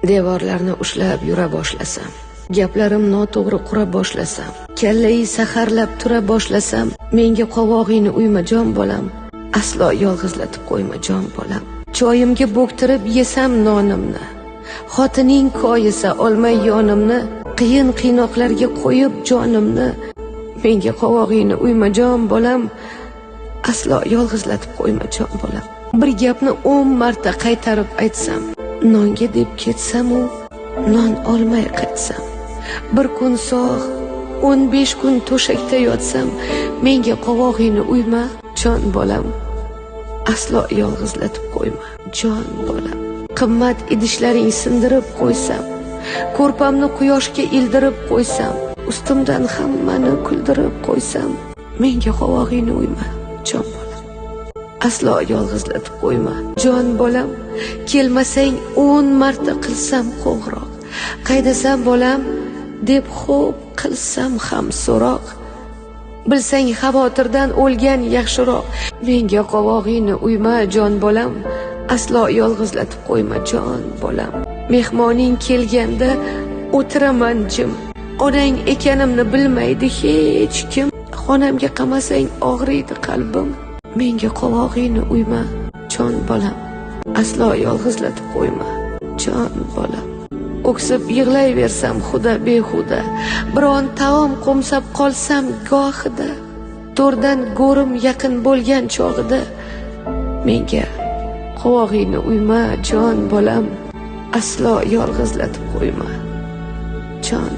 devorlarni ushlab yura boshlasam, gaplarim noto'g'ri qura boshlasam, kallai saharlab tura boshlasam, menga qovog'ingni uyma jon bolam, aslo yolg'izlatib qo'yma jon bolam. Choyimga bo'ktirib yesam nonimni, xotining koyisa olmay yonimni, qiyin qiynoqlarga qo'yib jonimni, menga qovog'ingni uyma jon bolam, aslo yolg'izlatib qo'yma jon bolam. Bir gapni 10 marta qaytarib aytsam, nonga deb ketsam u non olmay qaytsam, bir kun sog' 15 kun to'shakda yotsam, menga qovog'ingni uyma jon bolam, aslo yolg'izlatib qo'yma jon bolam. Qimmat idishlaring sindirib qo'ysam, ko'rpamni quyoshga ildirib qo'ysam, ustimdan hammani kuldirib qo'ysam, menga qovog'ingni uyma jon bolam, aslo yolg'izlatib qo'yma jon bolam. Kelmasang 10 marta qilsam qo'ng'iroq, qaydasam bolam deb xo'p qilsam ham so'roq, bilsang xavotirdan o'lgan yaxshiroq, menga qovog'ingni uyma jon bolam, aslo yolg'izlatib qo'yma jon bolam. Mehmoning kelganda o'tiraman jim, onang ekanimni bilmaydi hech kim, xonamga qamasang og'riydi qalbim, menga qovog'ingni uyma jon bolam, aslo yolg'izlatib qo'yma jon bolam. O'ksib yig'layversam xuda behuda, biron taom qo'msab qolsam gohida, to'rdan go'rim yaqin bo'lgan chog'ida, menga qovog'ingni uyma jon bolam, aslo yolg'izlatib qo'yma jon